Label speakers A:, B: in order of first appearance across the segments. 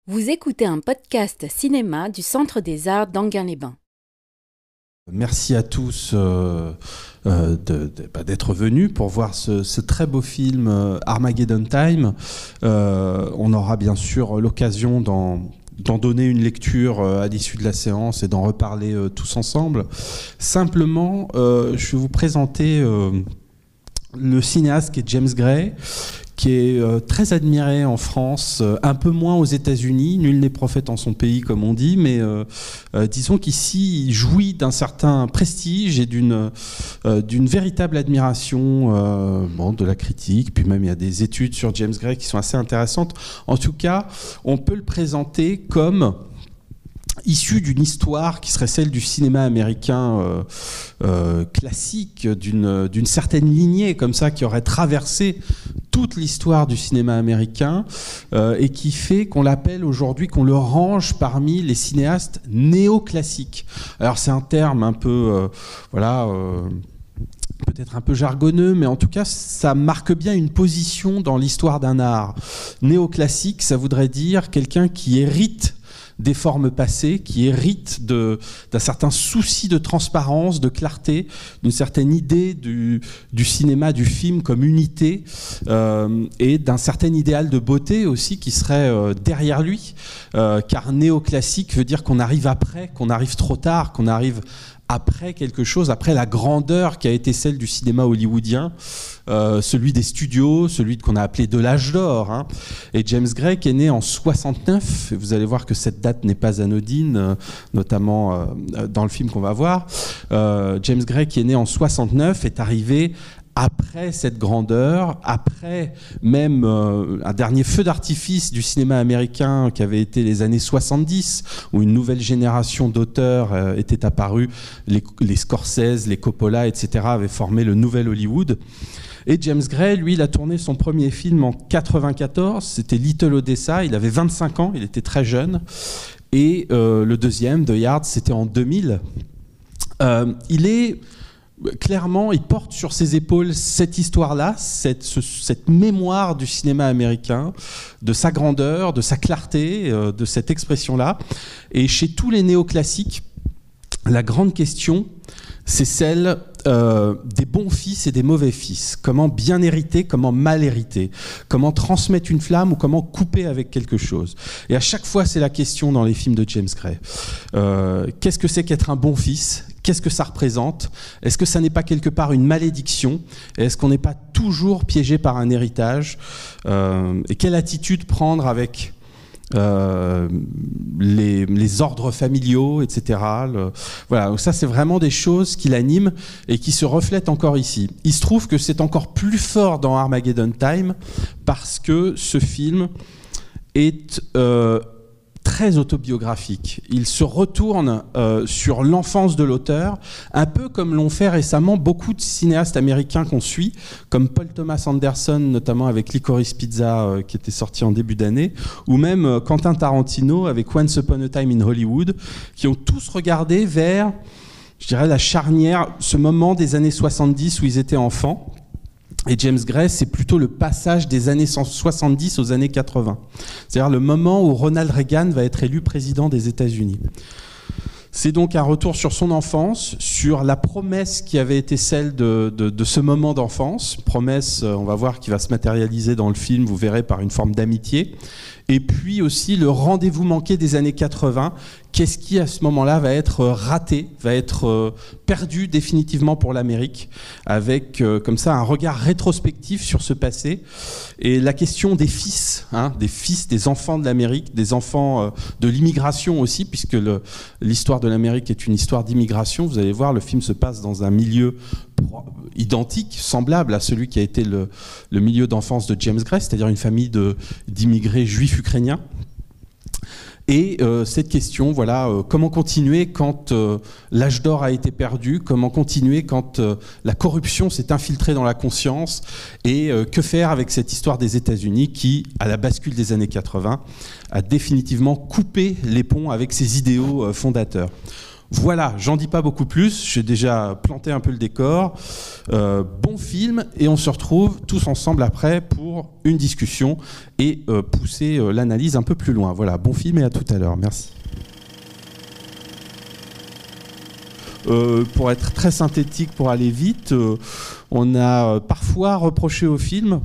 A: Vous écoutez un podcast cinéma du Centre des Arts d'Enghien-les-Bains.
B: Merci à tous d'être venus pour voir ce très beau film Armageddon Time. On aura bien sûr l'occasion d'en donner une lecture à l'issue de la séance et d'en reparler tous ensemble. Simplement, je vais vous présenter le cinéaste qui est James Gray, qui est très admiré en France, un peu moins aux États-Unis. Nul n'est prophète en son pays, comme on dit, mais disons qu'ici, il jouit d'un certain prestige et d'une véritable admiration de la critique. Puis même, il y a des études sur James Gray qui sont assez intéressantes. En tout cas, on peut le présenter comme issu d'une histoire qui serait celle du cinéma américain classique, d'une certaine lignée comme ça qui aurait traversé toute l'histoire du cinéma américain et qui fait qu'on l'appelle aujourd'hui, qu'on le range parmi les cinéastes néoclassiques. Alors c'est un terme un peu peut-être un peu jargonneux, mais en tout cas, ça marque bien une position dans l'histoire d'un art. Néoclassique, ça voudrait dire quelqu'un qui hérite des formes passées, qui héritent d'un certain souci de transparence, de clarté, d'une certaine idée du cinéma, du film comme unité, et d'un certain idéal de beauté aussi qui serait derrière lui, car néoclassique veut dire qu'on arrive après, qu'on arrive trop tard, qu'on arrive après quelque chose, après la grandeur qui a été celle du cinéma hollywoodien, celui des studios, celui qu'on a appelé de l'âge d'or. Hein. Et James Gray, qui est né en 69, et vous allez voir que cette date n'est pas anodine, notamment dans le film qu'on va voir. James Gray, qui est né en 69, est arrivé après cette grandeur, après même un dernier feu d'artifice du cinéma américain qui avait été les années 70, où une nouvelle génération d'auteurs était apparue, les Scorsese, les Coppola, etc. avaient formé le nouvel Hollywood. Et James Gray, lui, il a tourné son premier film en 94, c'était Little Odessa, il avait 25 ans, il était très jeune. Et le deuxième, The Yard, c'était en 2000. Clairement, il porte sur ses épaules cette histoire-là, cette mémoire du cinéma américain, de sa grandeur, de sa clarté, de cette expression-là. Et chez tous les néoclassiques, la grande question, c'est celle des bons fils et des mauvais fils. Comment bien hériter, comment mal hériter. Comment transmettre une flamme ou comment couper avec quelque chose. Et à chaque fois, c'est la question dans les films de James Gray. Qu'est-ce que c'est qu'être un bon fils ? Qu'est-ce que ça représente ? Est-ce que ça n'est pas quelque part une malédiction ? Est-ce qu'on n'est pas toujours piégé par un héritage ? Et quelle attitude prendre avec les ordres familiaux, etc. Voilà, donc ça c'est vraiment des choses qui l'animent et qui se reflètent encore ici. Il se trouve que c'est encore plus fort dans Armageddon Time parce que ce film est très autobiographique. Il se retourne sur l'enfance de l'auteur, un peu comme l'ont fait récemment beaucoup de cinéastes américains qu'on suit, comme Paul Thomas Anderson, notamment avec Licorice Pizza, qui était sorti en début d'année, ou même Quentin Tarantino avec Once Upon a Time in Hollywood, qui ont tous regardé vers, je dirais, la charnière, ce moment des années 70 où ils étaient enfants. Et James Gray, c'est plutôt le passage des années 70 aux années 80. C'est-à-dire le moment où Ronald Reagan va être élu président des États-Unis. C'est donc un retour sur son enfance, sur la promesse qui avait été celle de ce moment d'enfance. Promesse, on va voir, qui va se matérialiser dans le film, vous verrez, par une forme d'amitié. Et puis aussi le rendez-vous manqué des années 80. Qu'est-ce qui, à ce moment-là, va être raté, va être perdu définitivement pour l'Amérique, avec comme ça un regard rétrospectif sur ce passé. Et la question des fils, des enfants de l'Amérique, des enfants de l'immigration aussi, puisque l'histoire de l'Amérique est une histoire d'immigration. Vous allez voir, le film se passe dans un milieu identique, semblable à celui qui a été le milieu d'enfance de James Gray, c'est-à-dire une famille d'immigrés juifs ukrainiens. Et cette question, voilà, comment continuer quand l'âge d'or a été perdu, comment continuer quand la corruption s'est infiltrée dans la conscience, et que faire avec cette histoire des États-Unis qui, à la bascule des années 80, a définitivement coupé les ponts avec ses idéaux fondateurs. Voilà, j'en dis pas beaucoup plus, j'ai déjà planté un peu le décor. Bon film, et on se retrouve tous ensemble après pour une discussion et pousser l'analyse un peu plus loin. Voilà, bon film et à tout à l'heure, merci. Pour être très synthétique, pour aller vite, on a parfois reproché au film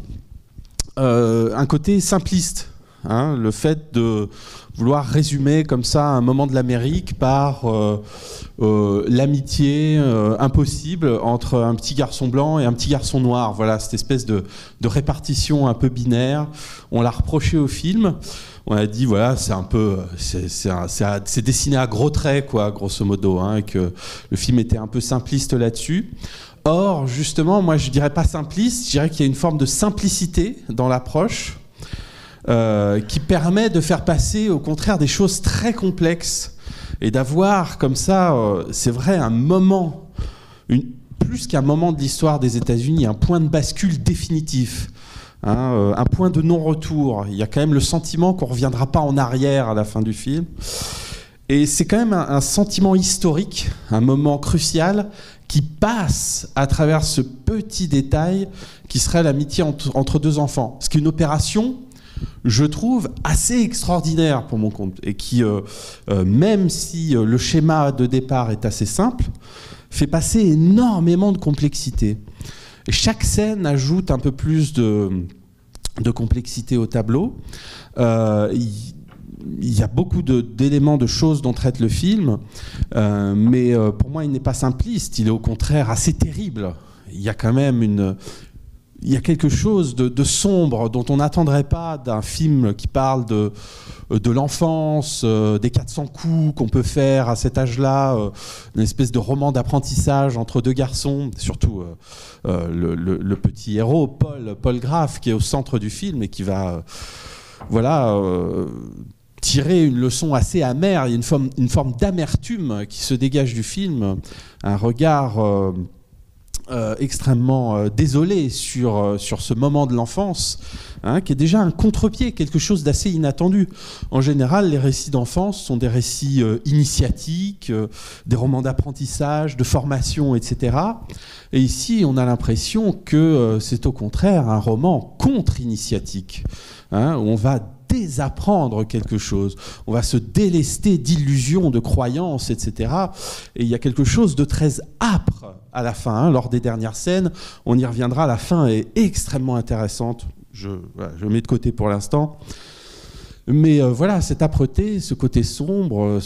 B: un côté simpliste, hein, le fait de vouloir résumer comme ça un moment de l'Amérique par l'amitié impossible entre un petit garçon blanc et un petit garçon noir. Voilà, cette espèce de répartition un peu binaire. On l'a reproché au film. On a dit voilà, c'est un peu, c'est dessiné à gros traits, quoi, grosso modo, hein, et que le film était un peu simpliste là-dessus. Or, justement, moi, je dirais pas simpliste, je dirais qu'il y a une forme de simplicité dans l'approche qui permet de faire passer, au contraire, des choses très complexes et d'avoir comme ça, c'est vrai, un moment, plus qu'un moment de l'histoire des États-Unis, un point de bascule définitif. Hein, un point de non-retour. Il y a quand même le sentiment qu'on ne reviendra pas en arrière à la fin du film. Et c'est quand même un sentiment historique, un moment crucial qui passe à travers ce petit détail qui serait l'amitié entre deux enfants. Ce qui est une opération, je trouve, assez extraordinaire pour mon compte. Et qui, même si le schéma de départ est assez simple, fait passer énormément de complexité. Et chaque scène ajoute un peu plus de complexité au tableau. Il y a beaucoup d'éléments, de choses dont traite le film, mais pour moi, il n'est pas simpliste. Il est au contraire assez terrible. Il y a quand même il y a quelque chose de sombre dont on n'attendrait pas d'un film qui parle de l'enfance, des 400 coups qu'on peut faire à cet âge-là, une espèce de roman d'apprentissage entre deux garçons, surtout le petit héros, Paul Graff, qui est au centre du film et qui va tirer une leçon assez amère. Il y a une forme d'amertume qui se dégage du film, un regard extrêmement désolé sur ce moment de l'enfance, hein, qui est déjà un contre-pied, quelque chose d'assez inattendu. En général, les récits d'enfance sont des récits initiatiques, des romans d'apprentissage, de formation, etc. Et ici, on a l'impression que c'est au contraire un roman contre-initiatique, hein, où on va désapprendre quelque chose, on va se délester d'illusions, de croyances, etc. Et il y a quelque chose de très âpre à la fin, hein. Lors des dernières scènes, on y reviendra, la fin est extrêmement intéressante, je mets de côté pour l'instant. Mais voilà, cette âpreté, ce côté sombre,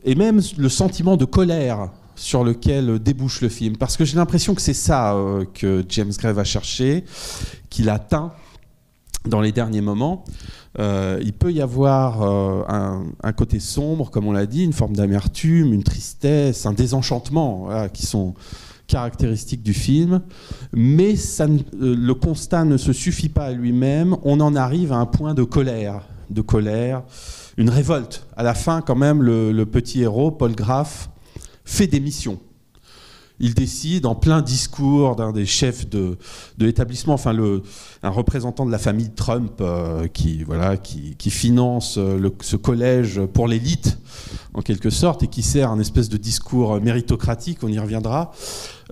B: et même le sentiment de colère sur lequel débouche le film, parce que j'ai l'impression que c'est ça que James Gray va chercher, qu'il atteint dans les derniers moments. Il peut y avoir un côté sombre, comme on l'a dit, une forme d'amertume, une tristesse, un désenchantement, voilà, qui sont caractéristiques du film, mais le constat ne se suffit pas à lui-même, on en arrive à un point de colère, une révolte. À la fin, quand même, le petit héros, Paul Graff, fait démission. Il décide, en plein discours d'un des chefs de l'établissement, enfin un représentant de la famille Trump qui finance ce collège pour l'élite, en quelque sorte, et qui sert un espèce de discours méritocratique, on y reviendra.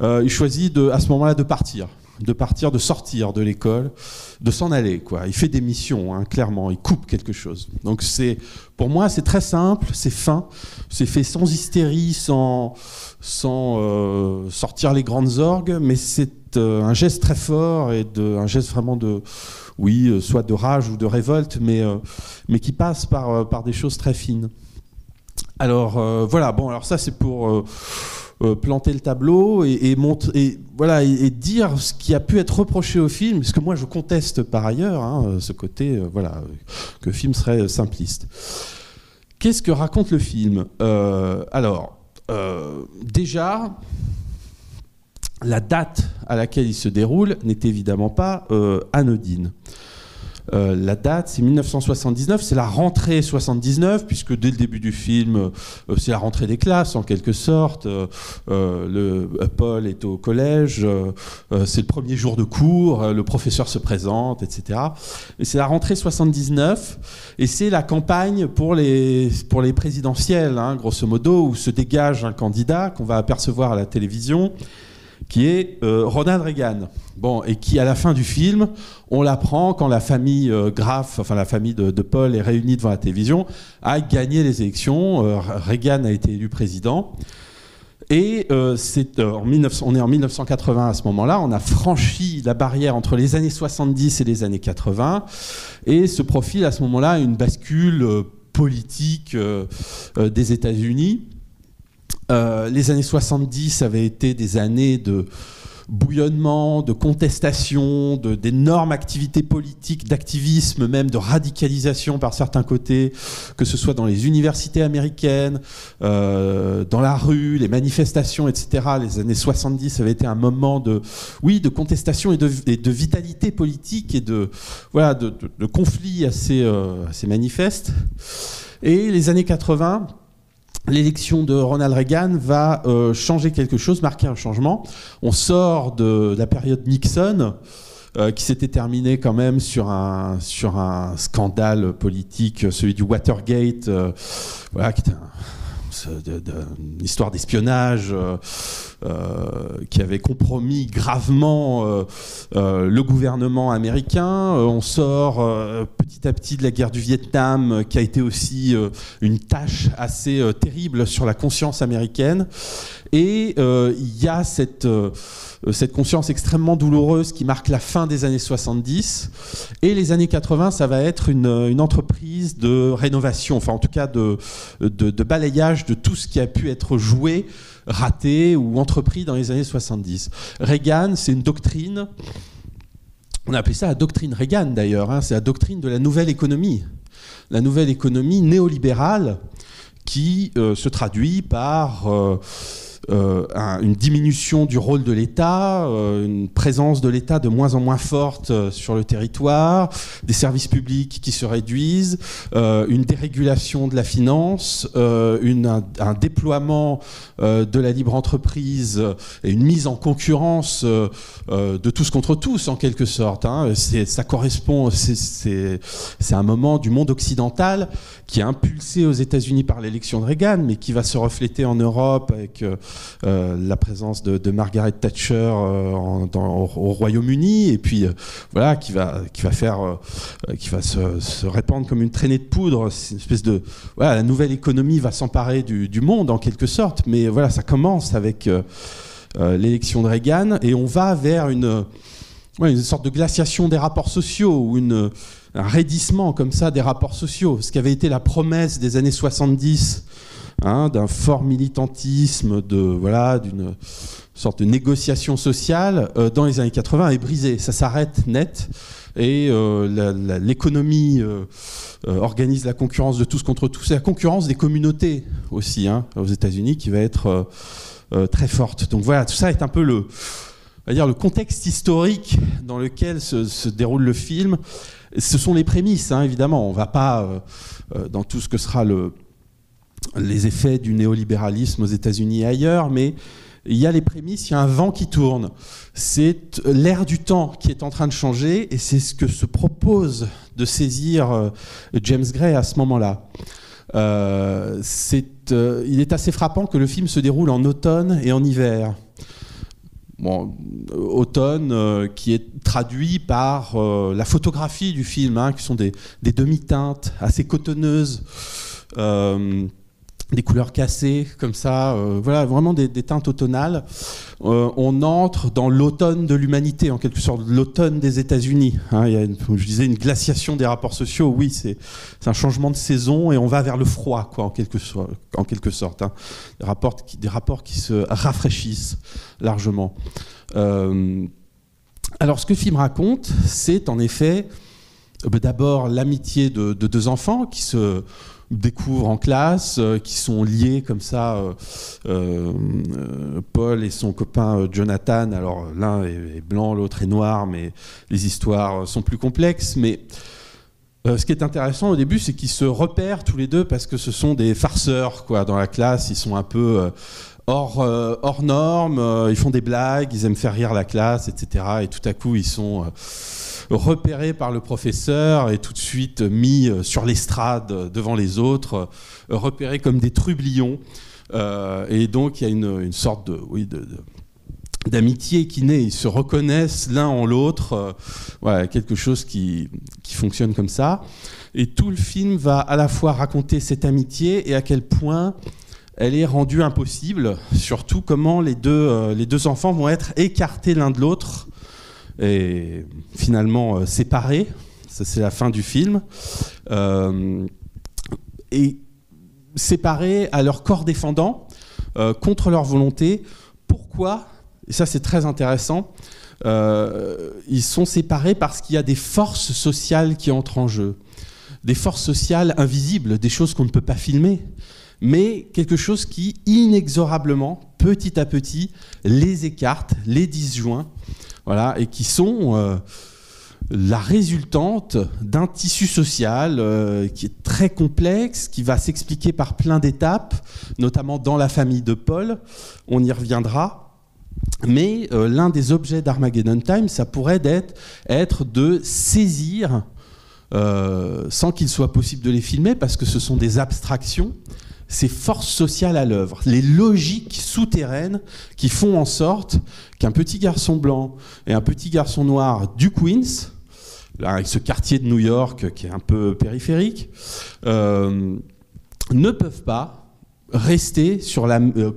B: Il choisit à ce moment-là de partir, de sortir de l'école, de s'en aller, quoi. Il fait des missions, hein, clairement, il coupe quelque chose. Donc pour moi, c'est très simple, c'est fin, c'est fait sans hystérie, sans sortir les grandes orgues, mais c'est un geste très fort et un geste vraiment soit de rage ou de révolte, mais qui passe par des choses très fines. Alors voilà, bon, alors ça c'est pour planter le tableau et dire ce qui a pu être reproché au film, parce que moi je conteste par ailleurs, hein, ce côté que le film serait simpliste. Qu'est-ce que raconte le film ? Déjà, la date à laquelle il se déroule n'est évidemment pas anodine. la date, c'est 1979, c'est la rentrée 79, puisque dès le début du film, c'est la rentrée des classes en quelque sorte. Paul est au collège, c'est le premier jour de cours, le professeur se présente, etc. Et c'est la rentrée 79, et c'est la campagne pour les présidentielles, hein, grosso modo, où se dégage un candidat qu'on va apercevoir à la télévision, qui est Ronald Reagan. Bon, et qui, à la fin du film, on l'apprend quand la famille Graff, enfin la famille de Paul, est réunie devant la télévision, a gagné les élections. Reagan a été élu président. Et on est en 1980 à ce moment-là, on a franchi la barrière entre les années 70 et les années 80, et se profile à ce moment-là une bascule politique des États-Unis. Les années 70 avaient été des années de bouillonnement, de contestation, d'énormes activités politiques, d'activisme, même de radicalisation par certains côtés, que ce soit dans les universités américaines, dans la rue, les manifestations, etc. Les années 70 avaient été un moment de contestation et de vitalité politique et de conflits assez manifestes. Et les années 80... l'élection de Ronald Reagan va changer quelque chose, marquer un changement. On sort de la période Nixon, qui s'était terminée quand même sur un scandale politique, celui du Watergate, qui était une histoire d'espionnage qui avait compromis gravement le gouvernement américain. On sort petit à petit de la guerre du Vietnam, qui a été aussi une tâche assez terrible sur la conscience américaine. Et il y a cette conscience extrêmement douloureuse qui marque la fin des années 70. Et les années 80, ça va être une entreprise de rénovation, enfin en tout cas de balayage de tout ce qui a pu être joué, raté ou entrepris dans les années 70. Reagan, c'est une doctrine, on a appelé ça la doctrine Reagan d'ailleurs, hein, c'est la doctrine de la nouvelle économie néolibérale qui se traduit par une diminution du rôle de l'État, une présence de l'État de moins en moins forte sur le territoire, des services publics qui se réduisent, une dérégulation de la finance, un déploiement de la libre entreprise et une mise en concurrence de tous contre tous en quelque sorte. Hein. Ça correspond, c'est un moment du monde occidental qui est impulsé aux États-Unis par l'élection de Reagan, mais qui va se refléter en Europe avec la présence de Margaret Thatcher au Royaume-Uni, et puis qui va se répandre comme une traînée de poudre. C'est une espèce de la nouvelle économie va s'emparer du monde en quelque sorte, mais voilà, ça commence avec l'élection de Reagan, et on va vers une sorte de glaciation des rapports sociaux, ou un raidissement comme ça des rapports sociaux, ce qui avait été la promesse des années 70, d'un fort militantisme, d'une sorte de négociation sociale, dans les années 80 est brisé. Ça s'arrête net, et l'économie organise la concurrence de tous contre tous. C'est la concurrence des communautés aussi, aux États-Unis, qui va être très forte. Donc voilà, tout ça est un peu le contexte historique dans lequel se déroule le film. Ce sont les prémices, évidemment. On ne va pas dans tout ce que sera les effets du néolibéralisme aux États-Unis et ailleurs, mais il y a les prémices, il y a un vent qui tourne. C'est l'ère du temps qui est en train de changer, et c'est ce que se propose de saisir James Gray à ce moment-là. Il est assez frappant que le film se déroule en automne et en hiver. Bon, automne qui est traduit par la photographie du film, qui sont des demi-teintes assez cotonneuses, des couleurs cassées comme ça, vraiment des teintes automnales. On entre dans l'automne de l'humanité, en quelque sorte, l'automne des États-Unis. Il y a, comme je disais, une glaciation des rapports sociaux. Oui, c'est un changement de saison, et on va vers le froid, en quelque sorte. Des rapports qui se rafraîchissent largement. Alors, ce que le film raconte, c'est en effet d'abord l'amitié de deux enfants qui se découvre en classe, qui sont liés comme ça. Paul et son copain Jonathan, alors l'un est blanc, l'autre est noir, mais les histoires sont plus complexes. Mais ce qui est intéressant au début, c'est qu'ils se repèrent tous les deux parce que ce sont des farceurs, quoi, dans la classe. Ils sont un peu hors normes, ils font des blagues, ils aiment faire rire la classe, etc. Et tout à coup, ils sont repérés par le professeur et tout de suite mis sur l'estrade devant les autres, repérés comme des trublions. Et donc, il y a une sorte d'amitié qui naît. Ils se reconnaissent l'un en l'autre. Voilà, quelque chose qui fonctionne comme ça. Et tout le film va à la fois raconter cette amitié et à quel point elle est rendue impossible, surtout comment les deux enfants vont être écartés l'un de l'autre et finalement séparés. Ça, c'est la fin du film. Et séparés à leur corps défendant, contre leur volonté. Pourquoi ? Et ça, c'est très intéressant. Ils sont séparés parce qu'il y a des forces sociales qui entrent en jeu. Des forces sociales invisibles, des choses qu'on ne peut pas filmer, mais quelque chose qui, inexorablement, petit à petit, les écarte, les disjoint, voilà, et qui sont la résultante d'un tissu social qui est très complexe, qui va s'expliquer par plein d'étapes, notamment dans la famille de Paul, on y reviendra. Mais l'un des objets d'Armageddon Time, ça pourrait être de saisir, sans qu'il soit possible de les filmer, parce que ce sont des abstractions, ces forces sociales à l'œuvre, les logiques souterraines qui font en sorte qu'un petit garçon blanc et un petit garçon noir du Queens, là, avec ce quartier de New York qui est un peu périphérique, ne peuvent pas rester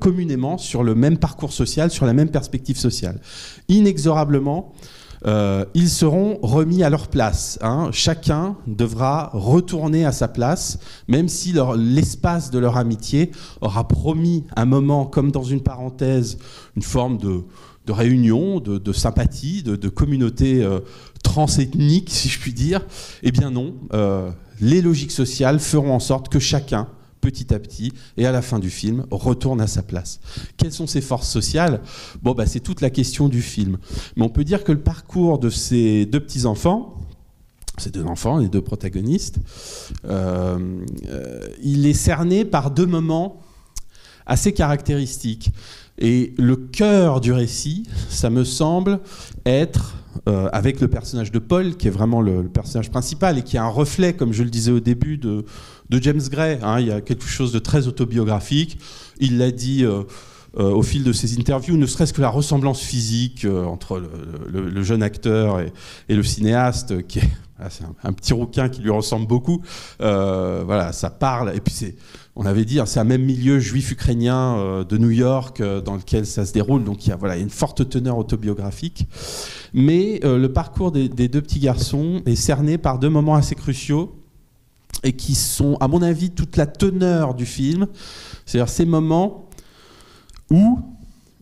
B: communément sur le même parcours social, sur la même perspective sociale. Inexorablement, ils seront remis à leur place. Chacun devra retourner à sa place, même si l'espace de leur amitié aura promis un moment, comme dans une parenthèse, une forme de réunion, de sympathie, de communauté transethnique, si je puis dire. Eh bien non, les logiques sociales feront en sorte que chacun, petit à petit, et à la fin du film, retourne à sa place. Quelles sont ces forces sociales ? C'est toute la question du film. Mais on peut dire que le parcours de ces deux petits-enfants, ces deux enfants, les deux protagonistes, il est cerné par deux moments assez caractéristiques. Et le cœur du récit, ça me semble être, avec le personnage de Paul, qui est vraiment le personnage principal et qui est un reflet, comme je le disais au début, de James Gray. Il y a quelque chose de très autobiographique. Il l'a dit au fil de ses interviews, ne serait-ce que la ressemblance physique entre le jeune acteur et le cinéaste, qui est c'est un petit rouquin qui lui ressemble beaucoup. Voilà, ça parle. Et puis on avait dit, c'est un même milieu juif-ukrainien de New York dans lequel ça se déroule. Donc il y a une forte teneur autobiographique. Mais le parcours des deux petits garçons est cerné par deux moments assez cruciaux et qui sont, à mon avis, toute la teneur du film. C'est-à-dire ces moments où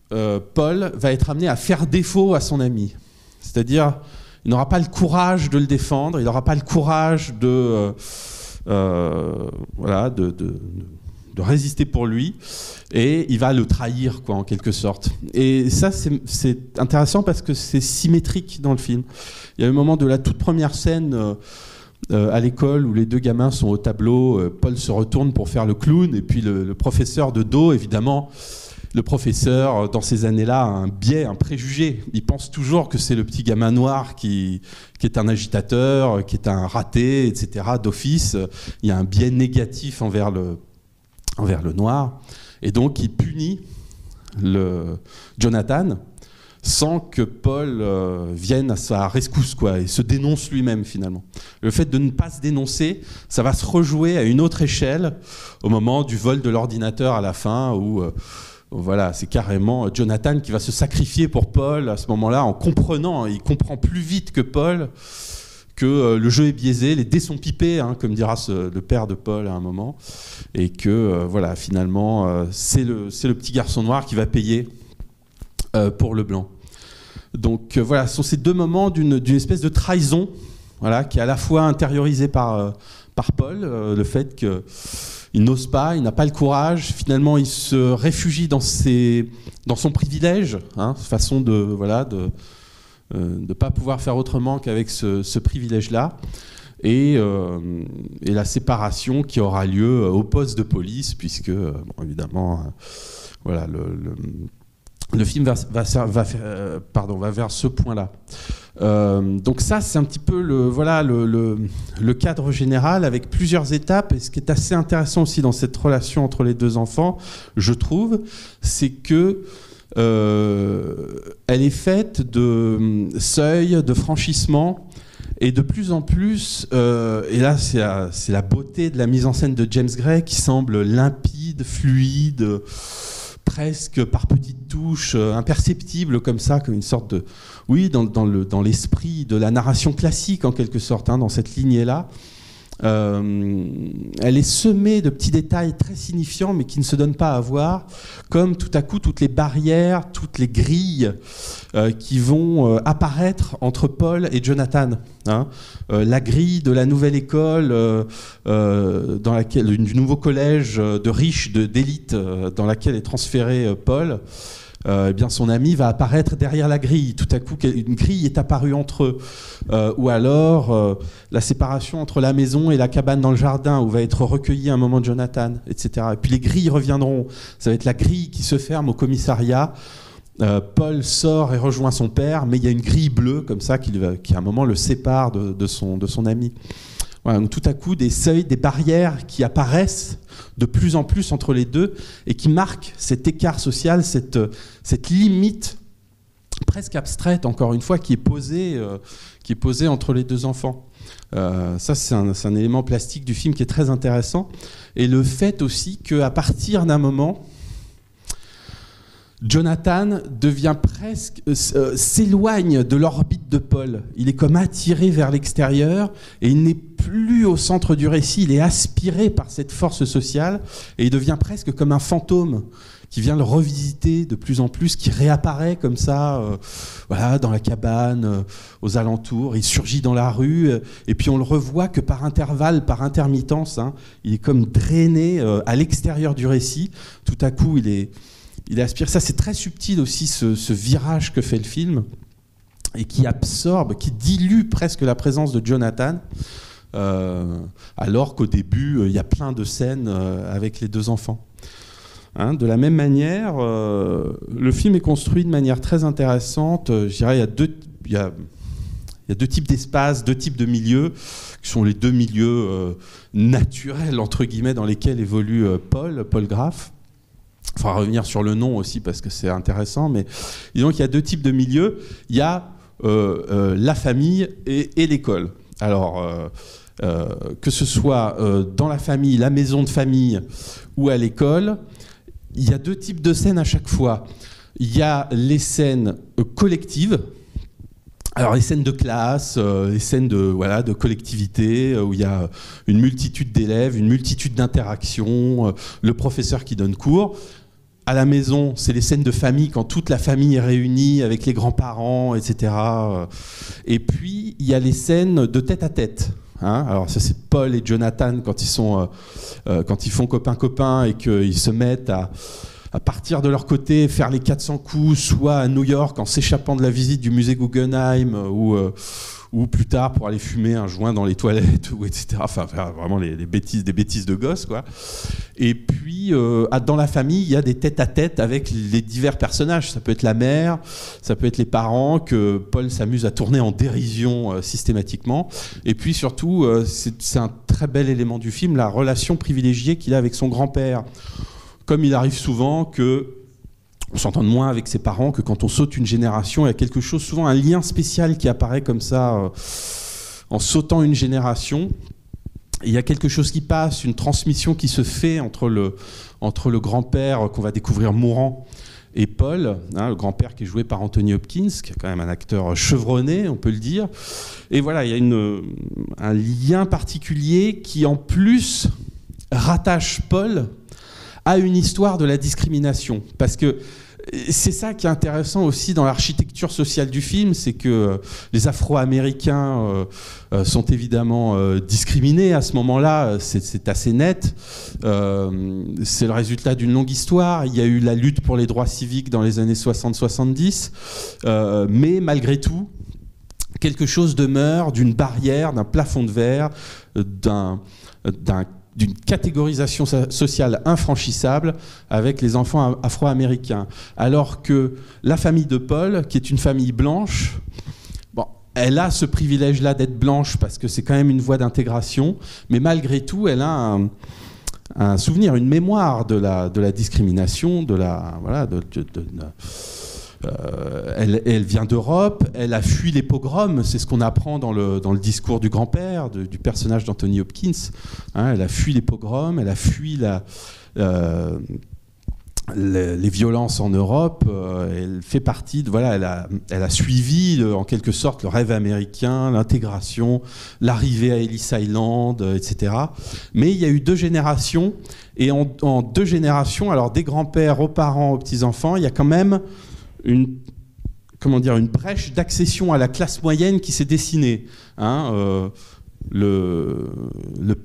B: Paul va être amené à faire défaut à son ami. C'est-à-dire, il n'aura pas le courage de le défendre, il n'aura pas le courage de résister pour lui, et il va le trahir, en quelque sorte. Et ça, c'est intéressant parce que c'est symétrique dans le film. Il y a un moment de la toute première scène à l'école où les deux gamins sont au tableau, Paul se retourne pour faire le clown, et puis le professeur de dos, évidemment, le professeur, dans ces années-là, a un biais, un préjugé. Il pense toujours que c'est le petit gamin noir qui est un agitateur, qui est un raté, etc. D'office, il y a un biais négatif envers le noir. Et donc, il punit Jonathan sans que Paul vienne à sa rescousse, et se dénonce lui-même, finalement. Le fait de ne pas se dénoncer, ça va se rejouer à une autre échelle au moment du vol de l'ordinateur à la fin, où c'est carrément Jonathan qui va se sacrifier pour Paul à ce moment-là, en comprenant, il comprend plus vite que Paul que le jeu est biaisé, les dés sont pipés, comme dira le père de Paul à un moment, et que finalement c'est le petit garçon noir qui va payer pour le blanc. Donc ce sont ces deux moments d'une espèce de trahison, qui est à la fois intériorisée par par Paul, le fait qu'il n'ose pas, il n'a pas le courage. Finalement, il se réfugie dans son privilège, façon de ne pas pouvoir faire autrement qu'avec ce privilège-là. Et la séparation qui aura lieu au poste de police, puisque, évidemment, voilà, le film va vers ce point-là. Donc ça, c'est un petit peu le cadre général avec plusieurs étapes. Et ce qui est assez intéressant aussi dans cette relation entre les deux enfants, je trouve, c'est que elle est faite de seuils, de franchissements. Et de plus en plus, et là c'est la beauté de la mise en scène de James Gray qui semble limpide, fluide, presque par petites touches, imperceptible comme ça, comme une sorte de... Oui, dans l'esprit de la narration classique en quelque sorte, dans cette lignée-là. Elle est semée de petits détails très signifiants mais qui ne se donnent pas à voir, comme tout à coup toutes les barrières, toutes les grilles qui vont apparaître entre Paul et Jonathan. La grille de la nouvelle école, du nouveau collège de riches, d'élite, dans laquelle est transféré Paul. Eh bien son ami va apparaître derrière la grille. Tout à coup, une grille est apparue entre eux. Ou alors, la séparation entre la maison et la cabane dans le jardin, où va être recueilli un moment de Jonathan, etc. Et puis les grilles reviendront. Ça va être la grille qui se ferme au commissariat. Paul sort et rejoint son père, mais il y a une grille bleue, comme ça, qui à un moment le sépare de son ami. Voilà, donc tout à coup, des seuils, des barrières qui apparaissent de plus en plus entre les deux et qui marquent cet écart social, cette limite presque abstraite, encore une fois, qui est posée entre les deux enfants. Ça, c'est un élément plastique du film qui est très intéressant. Et le fait aussi qu'à partir d'un moment, Jonathan devient presque s'éloigne de l'orbite de Paul. Il est comme attiré vers l'extérieur et il n'est plus au centre du récit. Il est aspiré par cette force sociale et il devient presque comme un fantôme qui vient le revisiter de plus en plus, qui réapparaît comme ça, dans la cabane, aux alentours. Il surgit dans la rue et puis on le revoit que par intervalle, par intermittence. Il est comme drainé à l'extérieur du récit. Tout à coup, il est aspiré. Ça, c'est très subtil aussi, ce virage que fait le film et qui absorbe, qui dilue presque la présence de Jonathan, alors qu'au début, il y a plein de scènes avec les deux enfants. De la même manière, le film est construit de manière très intéressante. Je dirais, il y a deux types d'espaces, deux types de milieux, qui sont les deux milieux naturels, entre guillemets, dans lesquels évolue Paul Graff. Il faudra revenir sur le nom aussi parce que c'est intéressant, mais disons qu'il y a deux types de milieux. Il y a la famille et l'école. Alors, que ce soit dans la famille, la maison de famille ou à l'école, il y a deux types de scènes à chaque fois. Il y a les scènes collectives. Alors les scènes de classe, les scènes de collectivité, où il y a une multitude d'élèves, une multitude d'interactions, le professeur qui donne cours. À la maison, c'est les scènes de famille, quand toute la famille est réunie avec les grands-parents, etc. Et puis, il y a les scènes de tête-à-tête. Alors ça, c'est Paul et Jonathan quand ils font copain-copain et qu'ils se mettent à partir de leur côté, faire les 400 coups, soit à New York en s'échappant de la visite du musée Guggenheim, ou plus tard pour aller fumer un joint dans les toilettes, etc. Enfin, vraiment des bêtises de gosses, quoi. Et puis, dans la famille, il y a des tête-à-tête avec les divers personnages. Ça peut être la mère, ça peut être les parents, que Paul s'amuse à tourner en dérision systématiquement. Et puis surtout, c'est un très bel élément du film, la relation privilégiée qu'il a avec son grand-père. Comme il arrive souvent qu'on s'entende moins avec ses parents que quand on saute une génération, il y a quelque chose, souvent un lien spécial qui apparaît comme ça en sautant une génération. Et il y a quelque chose qui passe, une transmission qui se fait entre le grand-père qu'on va découvrir mourant et Paul, le grand-père qui est joué par Anthony Hopkins, qui est quand même un acteur chevronné, on peut le dire. Et voilà, il y a un lien particulier qui en plus rattache Paul à une histoire de la discrimination. Parce que c'est ça qui est intéressant aussi dans l'architecture sociale du film, c'est que les Afro-Américains sont évidemment discriminés à ce moment-là, c'est assez net. C'est le résultat d'une longue histoire. Il y a eu la lutte pour les droits civiques dans les années 60-70, mais malgré tout, quelque chose demeure d'une barrière, d'un plafond de verre, d'une catégorisation sociale infranchissable avec les enfants afro-américains. Alors que la famille de Paul, qui est une famille blanche, bon, elle a ce privilège-là d'être blanche parce que c'est quand même une voie d'intégration, mais malgré tout, elle a un souvenir, une mémoire de la discrimination, elle vient d'Europe, elle a fui les pogroms, c'est ce qu'on apprend dans le discours du grand-père, du personnage d'Anthony Hopkins. Elle a fui les pogroms, elle a fui les violences en Europe, elle fait partie de, elle a suivi en quelque sorte le rêve américain, l'intégration, l'arrivée à Ellis Island, etc. Mais il y a eu 2 générations, et en 2 générations, alors des grands-pères aux parents, aux petits-enfants, il y a quand même une brèche d'accession à la classe moyenne qui s'est dessinée. Le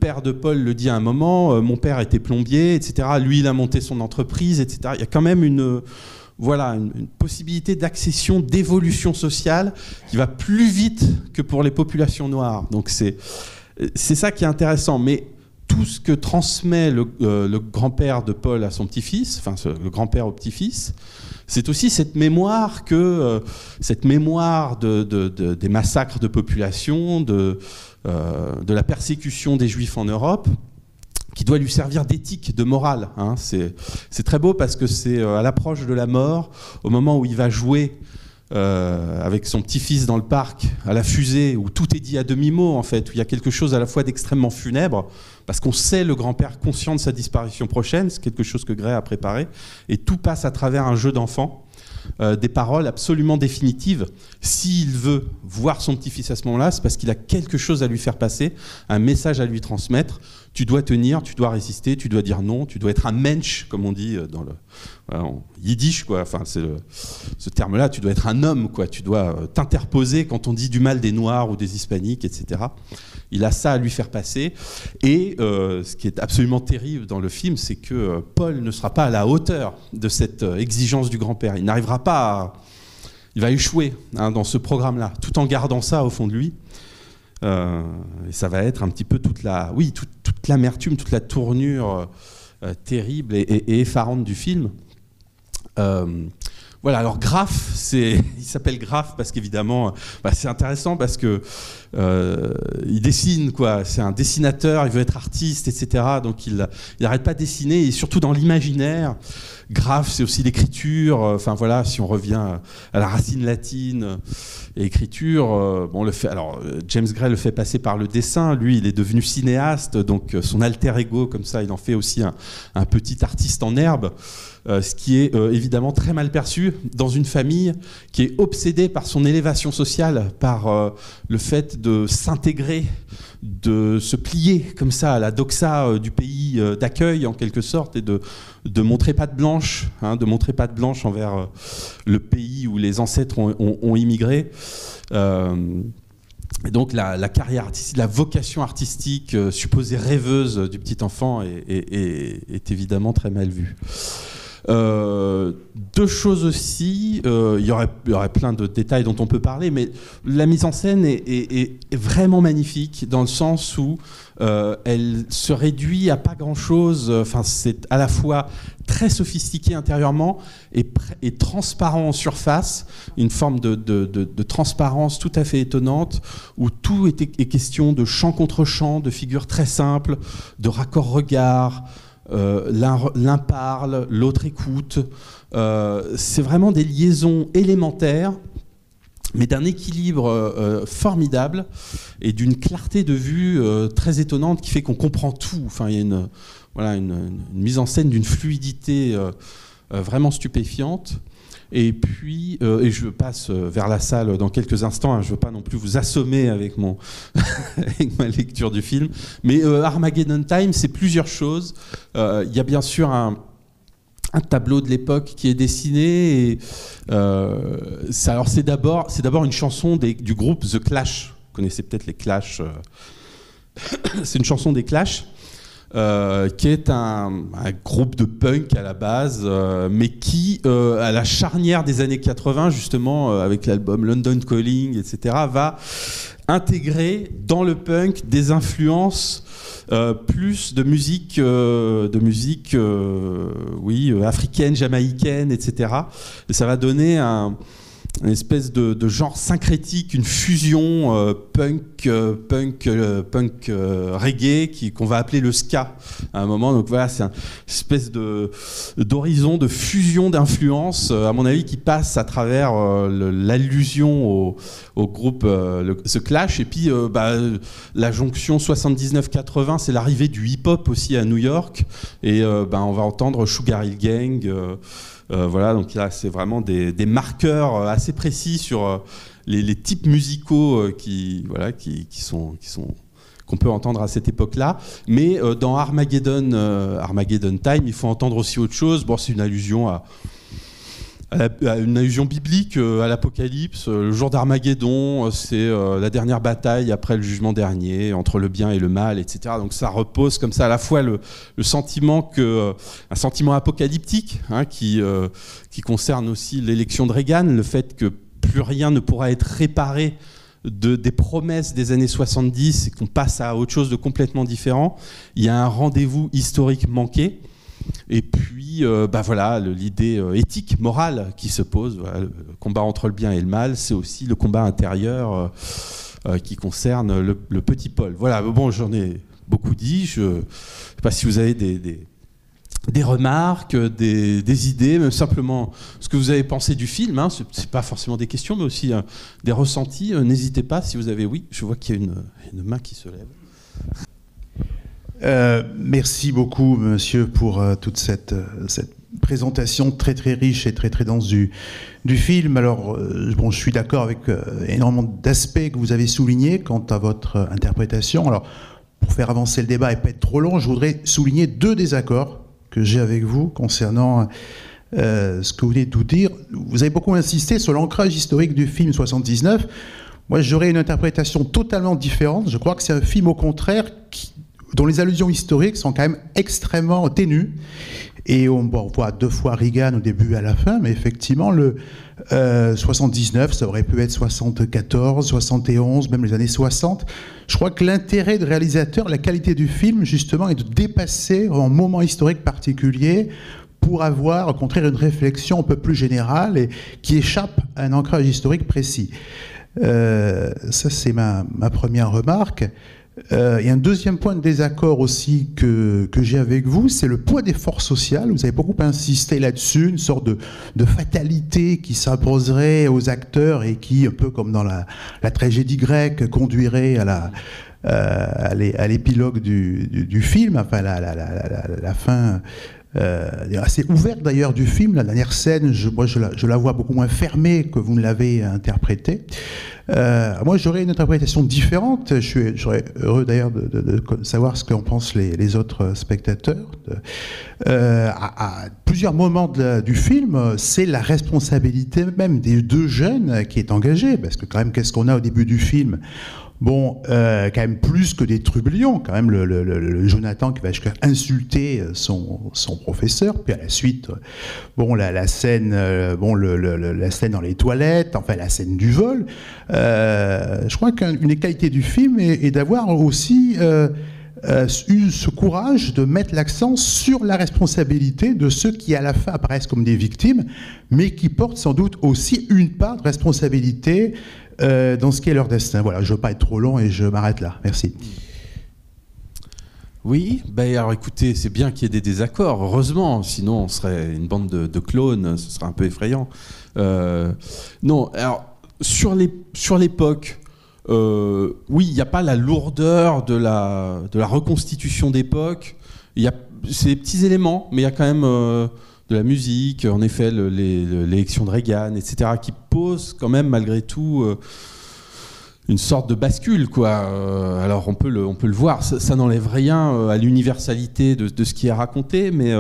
B: père de Paul le dit à un moment, mon père était plombier, etc. Lui, il a monté son entreprise, etc. Il y a quand même une possibilité d'accession, d'évolution sociale qui va plus vite que pour les populations noires. Donc c'est ça qui est intéressant. Mais tout ce que transmet le grand-père de Paul à son petit-fils, enfin le grand-père au petit-fils, c'est aussi cette mémoire des massacres de population, de la persécution des Juifs en Europe, qui doit lui servir d'éthique, de morale. C'est très beau parce que c'est à l'approche de la mort, au moment où il va jouer avec son petit-fils dans le parc, à la fusée, où tout est dit à demi-mot, en fait, où il y a quelque chose à la fois d'extrêmement funèbre, parce qu'on sait le grand-père conscient de sa disparition prochaine, c'est quelque chose que Gray a préparé, et tout passe à travers un jeu d'enfant, des paroles absolument définitives. S'il veut voir son petit-fils à ce moment-là, c'est parce qu'il a quelque chose à lui faire passer, un message à lui transmettre. Tu dois tenir, tu dois résister, tu dois dire non, tu dois être un mensch, comme on dit en yiddish, quoi. Enfin, c'est ce terme-là, tu dois être un homme, quoi. Tu dois t'interposer quand on dit du mal des Noirs ou des Hispaniques, etc. Il a ça à lui faire passer. Et ce qui est absolument terrible dans le film, c'est que Paul ne sera pas à la hauteur de cette exigence du grand-père. Il n'arrivera pas il va échouer dans ce programme-là, tout en gardant ça au fond de lui. Et ça va être un petit peu toute l'amertume, toute la tournure terrible et effarante du film. Voilà, alors Graff, il s'appelle Graff parce qu'évidemment, c'est intéressant parce que il dessine, quoi. C'est un dessinateur, il veut être artiste, etc. Donc il n'arrête pas de dessiner, et surtout dans l'imaginaire. Graff, c'est aussi l'écriture. Enfin voilà, si on revient à la racine latine et écriture, James Gray le fait passer par le dessin. Lui, il est devenu cinéaste, donc son alter ego, comme ça, il en fait aussi un petit artiste en herbe. Ce qui est évidemment très mal perçu dans une famille qui est obsédée par son élévation sociale, par le fait de s'intégrer, de se plier comme ça à la doxa du pays d'accueil en quelque sorte, et de montrer patte blanche, envers le pays où les ancêtres ont immigré. Et donc la carrière artistique, la vocation artistique supposée rêveuse du petit enfant est évidemment très mal vue. 2 choses aussi, il y aurait plein de détails dont on peut parler, mais la mise en scène est vraiment magnifique, dans le sens où elle se réduit à pas grand chose. Enfin, c'est à la fois très sophistiqué intérieurement et transparent en surface, une forme de transparence tout à fait étonnante, où tout est question de chant contre chant, de figures très simples, de raccords regard. L'un parle, l'autre écoute. C'est vraiment des liaisons élémentaires, mais d'un équilibre formidable et d'une clarté de vue très étonnante qui fait qu'on comprend tout. Enfin, il y a une mise en scène d'une fluidité vraiment stupéfiante. Et puis, et je passe vers la salle dans quelques instants, je ne veux pas non plus vous assommer avec avec ma lecture du film, mais Armageddon Time, c'est plusieurs choses. Il y a bien sûr un un tableau de l'époque qui est dessiné. Et, alors c'est d'abord une chanson du groupe The Clash. Vous connaissez peut-être les Clash. C'est une chanson des Clash. Qui est un groupe de punk à la base, mais qui, à la charnière des années 80, justement, avec l'album London Calling, etc., va intégrer dans le punk des influences plus de musique, africaine, jamaïcaine, etc. Et ça va donner une espèce de genre syncrétique, une fusion punk reggae qu'on va appeler le ska à un moment. Donc voilà, c'est une espèce d'horizon, de fusion d'influences, à mon avis, qui passe à travers l'allusion au groupe The Clash. Et puis la jonction 79-80, c'est l'arrivée du hip-hop aussi à New York. Et on va entendre Sugar Hill Gang. Voilà, donc là, c'est vraiment des marqueurs assez précis sur les types musicaux qu'on peut entendre à cette époque-là. Mais dans Armageddon Time, il faut entendre aussi autre chose. Bon, c'est une allusion à une allusion biblique à l'Apocalypse. Le jour d'Armageddon, c'est la dernière bataille après le jugement dernier, entre le bien et le mal, etc. Donc ça repose comme ça à la fois un sentiment apocalyptique, hein, qui concerne aussi l'élection de Reagan, le fait que plus rien ne pourra être réparé des promesses des années 70 et qu'on passe à autre chose de complètement différent. Il y a un rendez-vous historique manqué. Et puis, l'idée éthique, morale qui se pose, voilà, le combat entre le bien et le mal, c'est aussi le combat intérieur qui concerne le petit Paul. Voilà, bon, j'en ai beaucoup dit. Je ne sais pas si vous avez des remarques, des idées, même simplement ce que vous avez pensé du film. Hein, ce n'est pas forcément des questions, mais aussi des ressentis. N'hésitez pas si vous avez... Oui, je vois qu'il y a une main qui se lève.
C: Merci beaucoup, monsieur, pour toute cette présentation très très riche et très très dense du film. Alors, je suis d'accord avec énormément d'aspects que vous avez soulignés quant à votre interprétation. Alors, pour faire avancer le débat et pas être trop long, je voudrais souligner 2 désaccords que j'ai avec vous concernant ce que vous venez de nous dire. Vous avez beaucoup insisté sur l'ancrage historique du film 79. Moi, j'aurais une interprétation totalement différente. Je crois que c'est un film, au contraire, dont les allusions historiques sont quand même extrêmement ténues. Et on voit 2 fois Reagan au début et à la fin, mais effectivement, le 79, ça aurait pu être 74, 71, même les années 60. Je crois que l'intérêt de réalisateur, la qualité du film, justement, est de dépasser un moment historique particulier pour avoir, au contraire, une réflexion un peu plus générale et qui échappe à un ancrage historique précis. Ça, c'est ma première remarque. Il y a un deuxième point de désaccord aussi que j'ai avec vous, c'est le poids des forces sociales. Vous avez beaucoup insisté là-dessus, une sorte de fatalité qui s'imposerait aux acteurs et qui, un peu comme dans la tragédie grecque, conduirait à l'épilogue du film, enfin la fin assez ouverte d'ailleurs du film. La dernière scène, je la vois beaucoup moins fermée que vous ne l'avez interprétée. Moi, j'aurais une interprétation différente. Je serais heureux d'ailleurs de savoir ce qu'en pensent les autres spectateurs. À plusieurs moments du film, c'est la responsabilité même des 2 jeunes qui est engagée. Parce que quand même, qu'est-ce qu'on a au début du film ? Bon, quand même plus que des trublions, quand même le Jonathan qui va jusqu'à insulter son professeur, puis à la suite, bon la scène, la scène dans les toilettes, enfin la scène du vol. Je crois qu'une des qualités du film est d'avoir aussi eu ce courage de mettre l'accent sur la responsabilité de ceux qui à la fin apparaissent comme des victimes, mais qui portent sans doute aussi une part de responsabilité dans ce qui est leur destin. Voilà, je ne veux pas être trop long et je m'arrête là. Merci.
B: Oui, alors écoutez, c'est bien qu'il y ait des désaccords, heureusement, sinon on serait une bande de clones, ce serait un peu effrayant. Non, alors sur l'époque, oui, il n'y a pas la lourdeur de la reconstitution d'époque. C'est des petits éléments, mais il y a quand même de la musique, en effet, l'élection de Reagan, etc., qui pose quand même malgré tout une sorte de bascule, quoi. Alors on peut le voir, ça n'enlève rien à l'universalité de ce qui est raconté, mais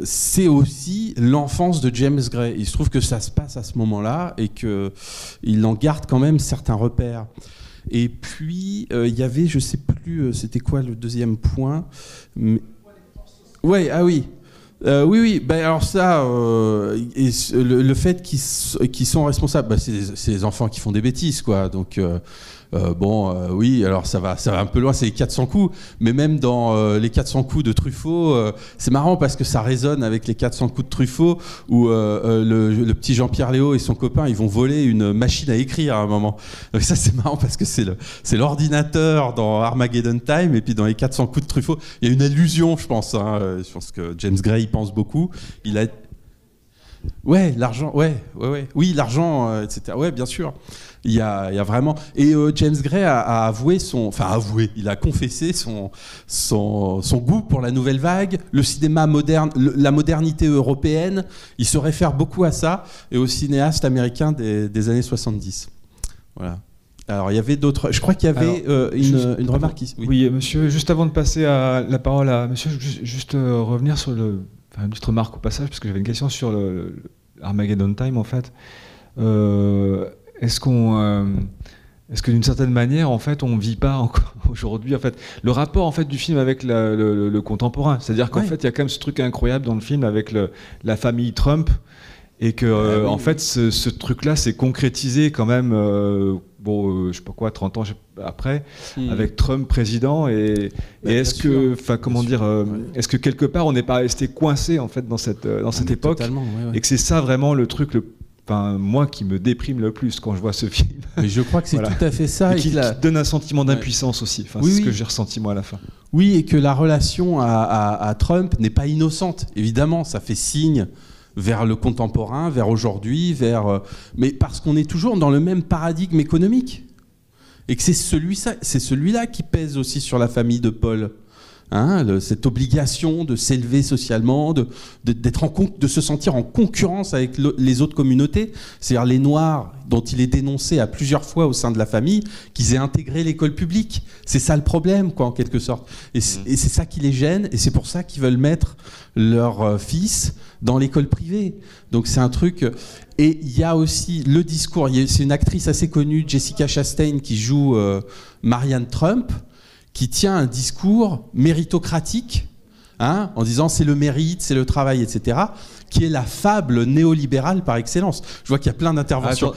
B: c'est aussi l'enfance de James Gray. Il se trouve que ça se passe à ce moment-là et qu'il en garde quand même certains repères. Et puis il y avait, je sais plus, c'était quoi le deuxième point, mais... Ouais, ah oui. Oui. Ben alors ça, et le fait qu'ils sont responsables, c'est les enfants qui font des bêtises, quoi. Donc oui, alors ça va un peu loin, c'est les 400 coups. Mais même dans les 400 coups de Truffaut, c'est marrant parce que ça résonne avec les 400 coups de Truffaut, où le petit Jean-Pierre Léaud et son copain, ils vont voler une machine à écrire à un moment. Donc ça, c'est marrant parce que c'est l'ordinateur dans Armageddon Time, et puis dans les 400 coups de Truffaut, il y a une allusion, je pense. Je pense que James Gray y pense beaucoup. Il a... Ouais, l'argent, oui, l'argent, etc. Ouais, bien sûr. Il y a vraiment... Et James Gray a avoué il a confessé son goût pour la nouvelle vague, le cinéma moderne, la modernité européenne. Il se réfère beaucoup à ça et aux cinéastes américains des années 70. Voilà. Alors, il y avait d'autres... Je crois qu'il y avait une remarque ici.
D: Oui, monsieur, juste avant de passer la parole à monsieur, juste revenir sur une petite remarque au passage, parce que j'avais une question sur le Armageddon Time, en fait. Est-ce que d'une certaine manière, en fait, on ne vit pas encore aujourd'hui, en fait, le rapport, en fait, du film avec le contemporain, c'est-à-dire qu'en fait, il y a quand même ce truc incroyable dans le film avec la famille Trump, et que en fait, ce truc-là s'est concrétisé quand même, je sais pas quoi, 30 ans après, avec Trump président, et est-ce que, enfin, comment dire, est-ce que quelque part, on n'est pas resté coincé en fait dans cette époque, et que c'est ça vraiment le truc moi qui me déprime le plus quand je vois ce film.
B: Mais je crois que c'est tout à fait ça.
D: Et qui donne un sentiment d'impuissance aussi. Enfin, c'est ce que j'ai ressenti moi à la fin.
B: Oui, et que la relation à Trump n'est pas innocente. Évidemment, ça fait signe vers le contemporain, vers aujourd'hui, mais parce qu'on est toujours dans le même paradigme économique. Et que c'est celui-là qui pèse aussi sur la famille de Paul. Cette obligation de s'élever socialement, de se sentir en concurrence avec les autres communautés, c'est-à-dire les Noirs dont il est dénoncé à plusieurs fois au sein de la famille, qu'ils aient intégré l'école publique. C'est ça le problème, quoi, en quelque sorte. Et c'est ça qui les gêne, et c'est pour ça qu'ils veulent mettre leur fils dans l'école privée. Donc c'est un truc... Et il y a aussi le discours, c'est une actrice assez connue, Jessica Chastain, qui joue Marianne Trump, qui tient un discours méritocratique, en disant c'est le mérite, c'est le travail, etc., qui est la fable néolibérale par excellence. Je vois qu'il y a plein d'interventions.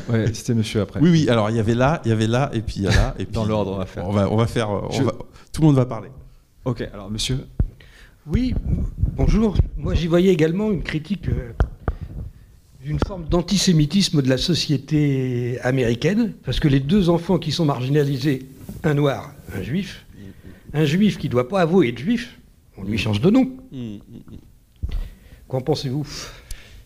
D: Ouais, c'était monsieur après.
B: Oui, alors il y avait là, et puis il y a là. Et puis,
D: dans l'ordre, on va faire.
B: Tout le monde va parler.
D: Ok, alors monsieur.
E: Oui, bonjour. Moi j'y voyais également une critique d'une forme d'antisémitisme de la société américaine, parce que les deux enfants qui sont marginalisés, un noir, un juif qui ne doit pas avouer être juif, on lui change de nom. Qu'en pensez-vous ?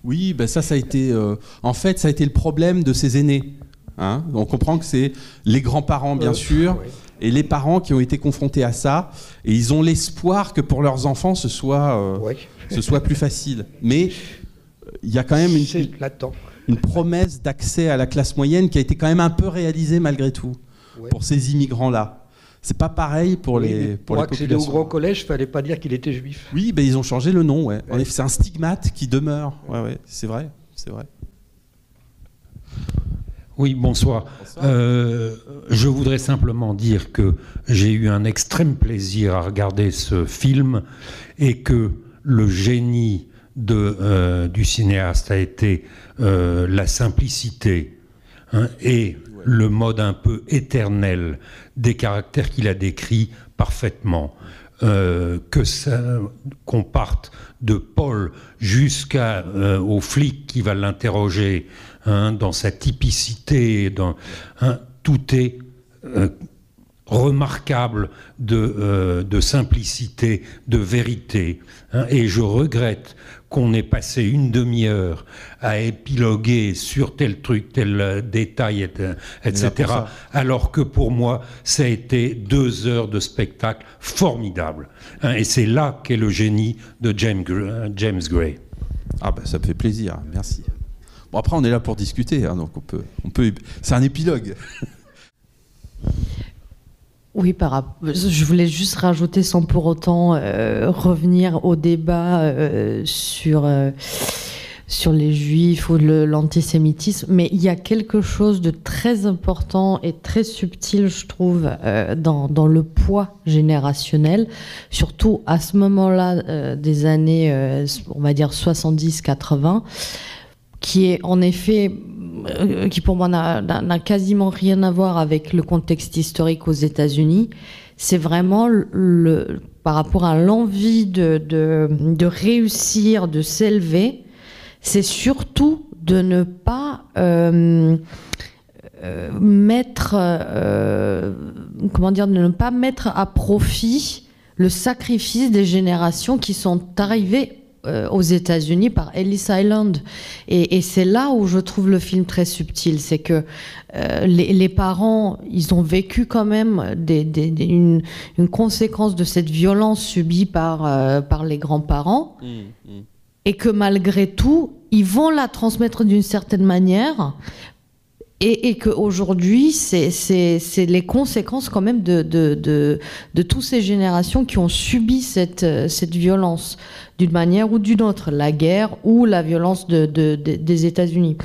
B: Oui, ça a été... en fait, ça a été le problème de ces aînés. On comprend que c'est les grands-parents, bien sûr, et les parents qui ont été confrontés à ça, et ils ont l'espoir que pour leurs enfants, ce soit plus facile. Mais il y a quand même une promesse d'accès à la classe moyenne qui a été quand même un peu réalisée malgré tout, pour ces immigrants-là. C'est pas pareil pour les populations.
E: Moi, accéder au grand collège, il fallait pas dire qu'il était juif.
B: Oui, ils ont changé le nom. Ouais. En effet, c'est un stigmate qui demeure. Ouais, c'est vrai.
F: Oui, bonsoir. Je voudrais simplement dire que j'ai eu un extrême plaisir à regarder ce film et que le génie du cinéaste a été la simplicité et le mode un peu éternel des caractères qu'il a décrits parfaitement. Qu'on parte de Paul jusqu'au flic qui va l'interroger, dans sa typicité, tout est remarquable de simplicité, de vérité. Et je regrette qu'on ait passé une demi-heure à épiloguer sur tel truc, tel détail, etc. Alors que pour moi, ça a été 2 heures de spectacle formidable. Et c'est là qu'est le génie de James Gray.
B: Ça me fait plaisir, merci. Bon, après, on est là pour discuter, hein, donc on peut. C'est un épilogue.
G: Oui, je voulais juste rajouter, sans pour autant revenir au débat sur les juifs ou l'antisémitisme, mais il y a quelque chose de très important et très subtil, je trouve, dans le poids générationnel, surtout à ce moment-là des années, on va dire 70-80, qui est en effet... qui pour moi n'a quasiment rien à voir avec le contexte historique aux États-Unis. C'est vraiment par rapport à l'envie de réussir, de s'élever, c'est surtout de ne pas de ne pas mettre à profit le sacrifice des générations qui sont arrivées aux États-Unis par Ellis Island. Et c'est là où je trouve le film très subtil. C'est que les parents, ils ont vécu quand même une conséquence de cette violence subie par les grands-parents. Et que malgré tout, ils vont la transmettre d'une certaine manière. Et qu'aujourd'hui, c'est les conséquences quand même de toutes ces générations qui ont subi cette violence d'une manière ou d'une autre, la guerre ou la violence des États-Unis.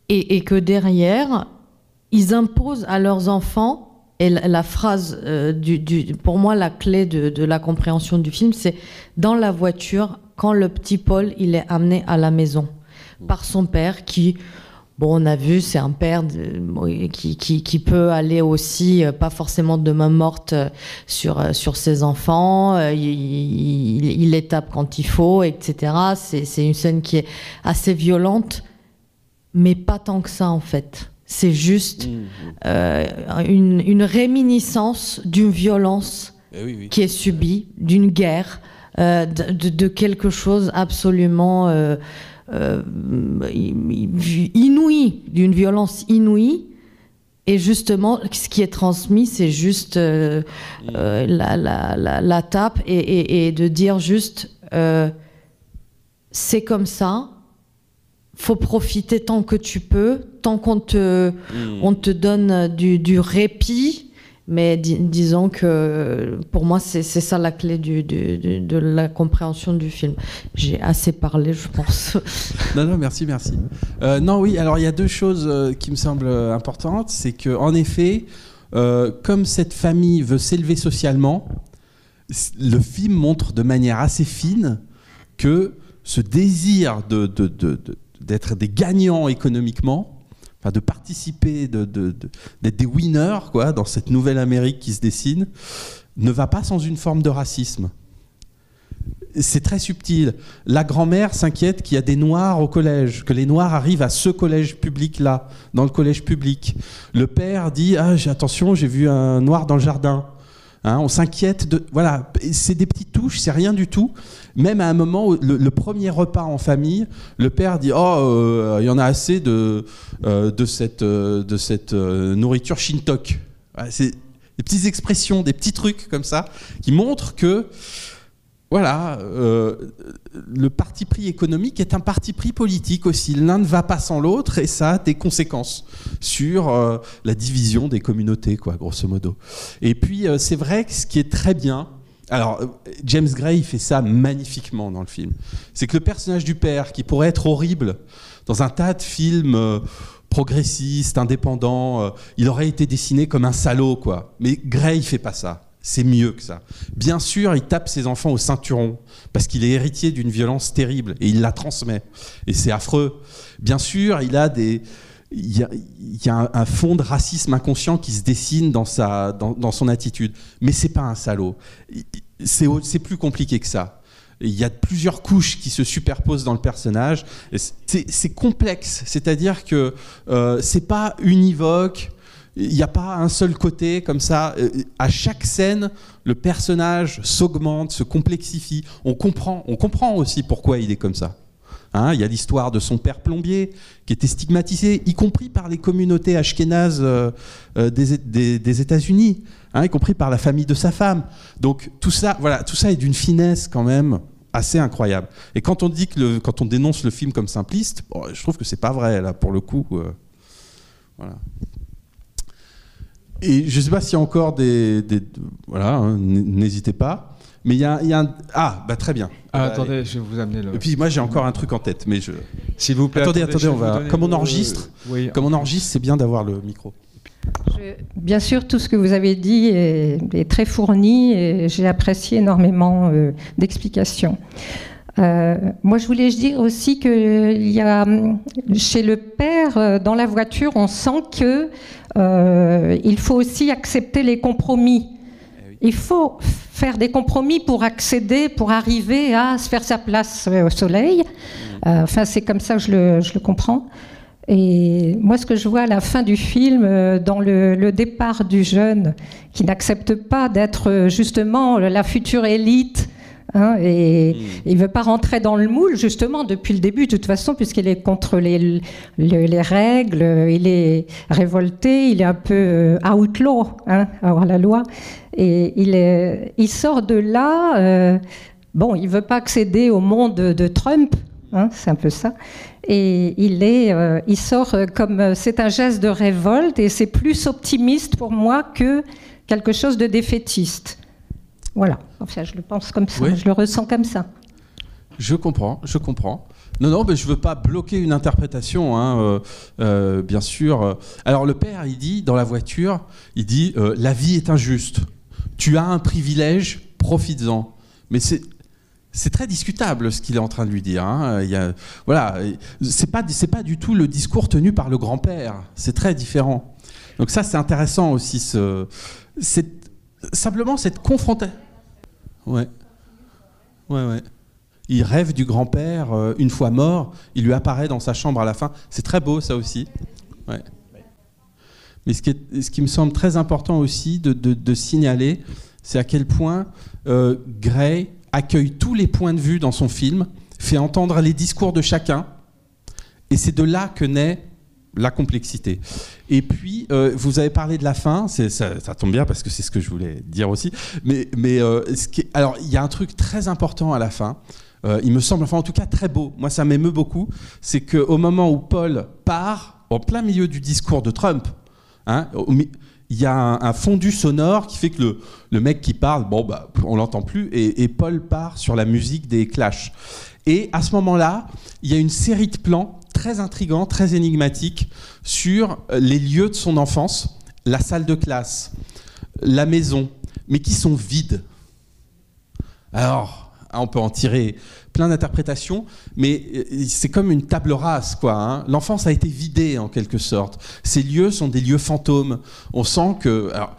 G: Et que derrière, ils imposent à leurs enfants, et la phrase, pour moi, la clé de la compréhension du film, c'est dans la voiture, quand le petit Paul, il est amené à la maison par son père qui... Bon, on a vu, c'est un père qui peut aller aussi, pas forcément de main morte sur ses enfants, il les tape quand il faut, etc. C'est une scène qui est assez violente, mais pas tant que ça en fait. C'est juste une réminiscence d'une violence qui est subie, d'une guerre, de quelque chose absolument... inouïe, d'une violence inouïe, et justement ce qui est transmis, c'est juste la tape et de dire juste c'est comme ça, faut profiter tant que tu peux, tant qu'on on te donne du répit. Mais disons que pour moi, c'est ça la clé de la compréhension du film. J'ai assez parlé, je pense.
B: Non, merci. Non, oui, alors il y a deux choses qui me semblent importantes. C'est qu'en effet, comme cette famille veut s'élever socialement, le film montre de manière assez fine que ce désir d'être des gagnants économiquement, de participer, d'être des winners quoi, dans cette nouvelle Amérique qui se dessine, ne va pas sans une forme de racisme. C'est très subtil. La grand-mère s'inquiète qu'il y a des Noirs au collège, que les Noirs arrivent à ce collège public-là, dans le collège public. Le père dit « Ah, attention, j'ai vu un Noir dans le jardin ». Hein, on s'inquiète de... Voilà, c'est des petites touches, c'est rien du tout. Même à un moment, le premier repas en famille, le père dit « Oh, il y en a assez de cette nourriture shintok ». Voilà, c'est des petites expressions, des petits trucs comme ça, qui montrent que voilà, le parti pris économique est un parti pris politique aussi. L'un ne va pas sans l'autre et ça a des conséquences sur la division des communautés, quoi, grosso modo. Et puis, c'est vrai que ce qui est très bien, alors James Gray il fait ça magnifiquement dans le film, c'est que le personnage du père, qui pourrait être horrible dans un tas de films progressistes, indépendants, il aurait été dessiné comme un salaud, quoi. Mais Gray fait pas ça. C'est mieux que ça. Bien sûr, il tape ses enfants au ceinturon parce qu'il est héritier d'une violence terrible et il la transmet. Et c'est affreux. Bien sûr, il y a un fond de racisme inconscient qui se dessine dans son attitude. Mais c'est pas un salaud. C'est plus compliqué que ça. Il y a plusieurs couches qui se superposent dans le personnage. C'est complexe. C'est-à-dire que c'est pas univoque. Il n'y a pas un seul côté comme ça. À chaque scène, le personnage s'augmente, se complexifie. On comprend aussi pourquoi il est comme ça. Hein, il y a l'histoire de son père plombier qui était stigmatisé, y compris par les communautés ashkénazes des États-Unis, hein, y compris par la famille de sa femme. Donc tout ça est d'une finesse quand même assez incroyable. Et quand on dit quand on dénonce le film comme simpliste, bon, je trouve que c'est pas vrai là pour le coup. Voilà. Et je sais pas s'il y a encore voilà, hein, n'hésitez pas. Mais il y a un très bien.
D: Attendez, je vais vous amener le.
B: Et puis moi j'ai encore un truc en tête, mais
D: S'il vous plaît.
B: Attendez, on va. Comme on enregistre, c'est bien d'avoir le micro.
H: Bien sûr, tout ce que vous avez dit est très fourni et j'ai apprécié énormément d'explications. Moi, je voulais dire aussi qu'il y a chez le père, dans la voiture, on sent que il faut aussi accepter les compromis. Il faut faire des compromis pour accéder, pour arriver à se faire sa place au soleil. Enfin, c'est comme ça que je le comprends. Et moi, ce que je vois à la fin du film, dans le départ du jeune, qui n'accepte pas d'être justement la future élite, hein, et il ne veut pas rentrer dans le moule, justement, depuis le début, de toute façon, puisqu'il est contre les règles, il est révolté, il est un peu outlaw, hein, hors la loi, et il sort de là, il ne veut pas accéder au monde de Trump, hein, c'est un peu ça. Et il sort comme c'est un geste de révolte et c'est plus optimiste pour moi que quelque chose de défaitiste. Voilà. Enfin, je le pense comme ça, je le ressens comme ça.
B: Je comprends. Non, mais je veux pas bloquer une interprétation, hein, bien sûr. Alors le père, il dit dans la voiture, il dit la vie est injuste. Tu as un privilège, profites-en. Mais c'est très discutable ce qu'il est en train de lui dire. Hein. Voilà, c'est pas du tout le discours tenu par le grand-père. C'est très différent. Donc ça, c'est intéressant aussi. Simplement cette confrontation. Ouais. Il rêve du grand-père une fois mort. Il lui apparaît dans sa chambre à la fin. C'est très beau, ça aussi. Ouais. Mais ce qui me semble très important aussi de signaler, c'est à quel point Gray accueille tous les points de vue dans son film, fait entendre les discours de chacun, et c'est de là que naît la complexité. Et puis, vous avez parlé de la fin, ça tombe bien parce que c'est ce que je voulais dire aussi, alors il y a un truc très important à la fin, il me semble, enfin en tout cas très beau, moi ça m'émeut beaucoup, c'est qu'au moment où Paul part, en plein milieu du discours de Trump, hein, il y a un fondu sonore qui fait que le mec qui parle, on l'entend plus, et Paul part sur la musique des Clash. Et à ce moment-là, il y a une série de plans très intrigants, très énigmatiques sur les lieux de son enfance, la salle de classe, la maison, mais qui sont vides. Alors, on peut en tirer plein d'interprétations, mais c'est comme une table rase, quoi. Hein. L'enfance a été vidée, en quelque sorte. Ces lieux sont des lieux fantômes. On sent que... Alors,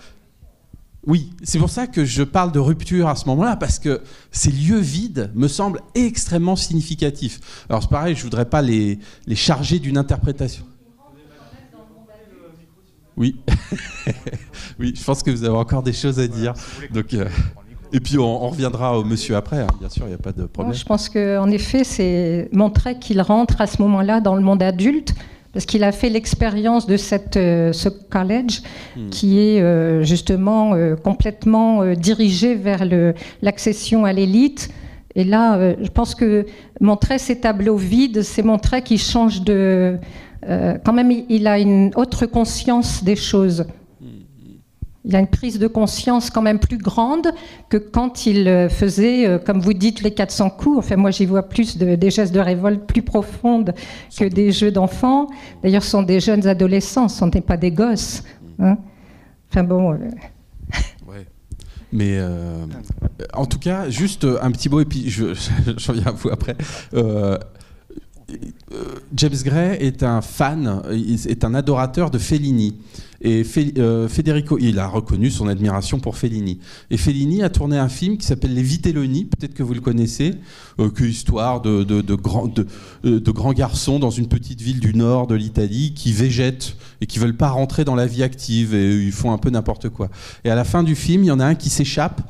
B: oui, c'est pour ça que je parle de rupture à ce moment-là, parce que ces lieux vides me semblent extrêmement significatifs. Alors, c'est pareil, je ne voudrais pas les charger d'une interprétation. Oui. Oui, je pense que vous avez encore des choses à dire. Donc... Et puis on reviendra au monsieur après, hein. Bien sûr, il n'y a pas de problème.
H: Je pense qu'en effet, c'est montrer qu'il rentre à ce moment-là dans le monde adulte, parce qu'il a fait l'expérience de ce college qui est justement complètement dirigé vers l'accession à l'élite. Et là, je pense que montrer ces tableaux vides, c'est montrer qu'il change de... quand même, il a une autre conscience des choses. Il y a une prise de conscience quand même plus grande que quand il faisait, comme vous dites, les 400 coups. Enfin, moi, j'y vois plus des gestes de révolte plus profondes que des jeux d'enfants. D'ailleurs, ce sont des jeunes adolescents, ce ne sont pas des gosses. Hein. Enfin bon...
B: Ouais. Mais en tout cas, juste un petit mot, et puis j'en viens à vous après. James Gray est un fan, est un adorateur de Fellini. Et Federico, il a reconnu son admiration pour Fellini. Et Fellini a tourné un film qui s'appelle Les Vitelloni, peut-être que vous le connaissez, qui est histoire de grands garçons dans une petite ville du nord de l'Italie qui végètent et qui veulent pas rentrer dans la vie active et ils font un peu n'importe quoi. Et à la fin du film, il y en a un qui s'échappe,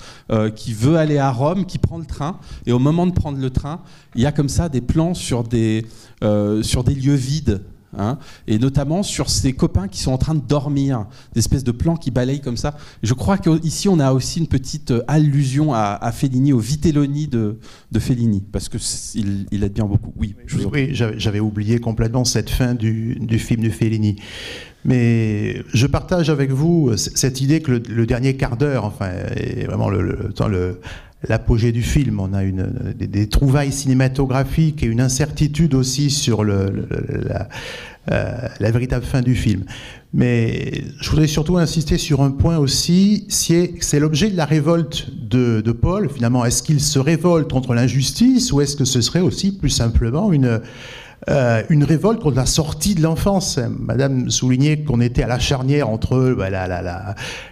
B: qui veut aller à Rome, qui prend le train. Et au moment de prendre le train, il y a comme ça des plans sur des lieux vides. hein, et notamment sur ses copains qui sont en train de dormir, des espèces de plans qui balayent comme ça. Je crois qu'ici on a aussi une petite allusion à Fellini, au Vitelloni de Fellini, parce que il aide bien beaucoup. Oui,
C: j'avais oublié complètement cette fin du film de Fellini. Mais je partage avec vous cette idée que le dernier quart d'heure, enfin, est vraiment l'apogée du film. On a des trouvailles cinématographiques et une incertitude aussi sur la véritable fin du film. Mais je voudrais surtout insister sur un point aussi, c'est l'objet de la révolte de Paul. Finalement, est-ce qu'il se révolte contre l'injustice ou est-ce que ce serait aussi plus simplement une révolte contre la sortie de l'enfance? Madame soulignait qu'on était à la charnière entre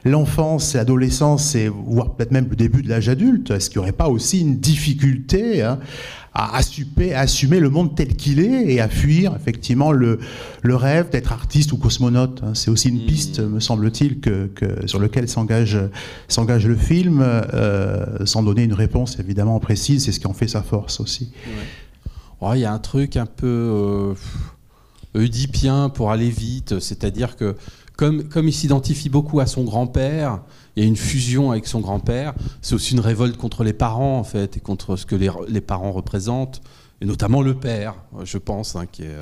C: l'enfance, l'adolescence et voire peut-être même le début de l'âge adulte. Est-ce qu'il n'y aurait pas aussi une difficulté à assumer le monde tel qu'il est et à fuir effectivement le rêve d'être artiste ou cosmonaute? C'est aussi une piste, me semble-t-il, sur lequel s'engage le film, sans donner une réponse évidemment précise. C'est ce qui en fait sa force aussi.
B: Ouais. Il y a un truc un peu oedipien pour aller vite, c'est-à-dire que comme il s'identifie beaucoup à son grand-père, il y a une fusion avec son grand-père, c'est aussi une révolte contre les parents en fait, et contre ce que les parents représentent, et notamment le père, je pense, qui est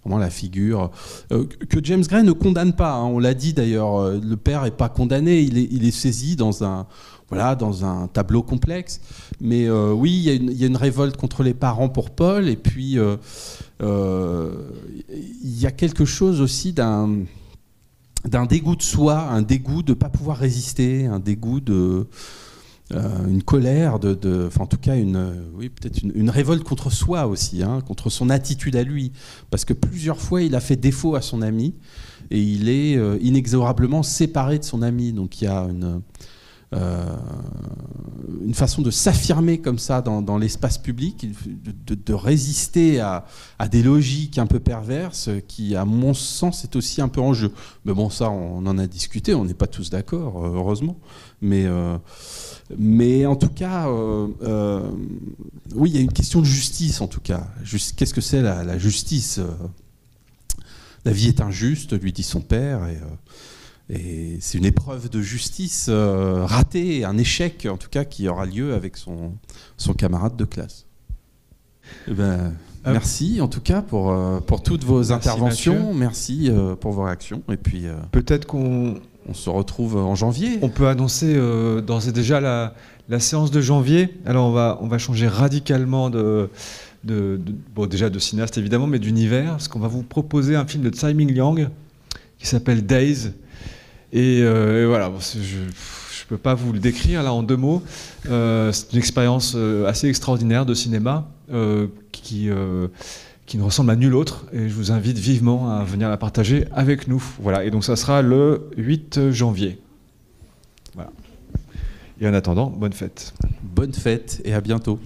B: vraiment la figure que James Gray ne condamne pas, on l'a dit d'ailleurs, le père n'est pas condamné, il est saisi dans un tableau complexe. Mais oui, il y a une révolte contre les parents pour Paul, et puis il y a quelque chose aussi d'un dégoût de soi, un dégoût de ne pas pouvoir résister, un dégoût une colère, enfin, en tout cas peut-être une révolte contre soi aussi, contre son attitude à lui, parce que plusieurs fois il a fait défaut à son ami, et il est inexorablement séparé de son ami, donc il y a une façon de s'affirmer comme ça dans l'espace public, de résister à des logiques un peu perverses qui, à mon sens, est aussi un peu en jeu. Mais bon, ça, on en a discuté, on n'est pas tous d'accord, heureusement. Mais en tout cas, oui, il y a une question de justice, en tout cas. Qu'est-ce que c'est la justice? La vie est injuste, lui dit son père, et c'est une épreuve de justice ratée, un échec en tout cas qui aura lieu avec son camarade de classe. Merci en tout cas pour toutes vos interventions, merci pour vos réactions, et puis
D: peut-être qu'on
B: se retrouve en janvier.
D: On peut annoncer d'ores et déjà la séance de janvier. Alors on va changer radicalement déjà de cinéaste évidemment, mais d'univers, parce qu'on va vous proposer un film de Tsai Ming-liang qui s'appelle Days. Et voilà, je ne peux pas vous le décrire là en 2 mots. C'est une expérience assez extraordinaire de cinéma qui ne ressemble à nulle autre. Et je vous invite vivement à venir la partager avec nous. Voilà, et donc ça sera le 8 janvier. Voilà. Et en attendant, bonne fête.
B: Bonne fête et à bientôt.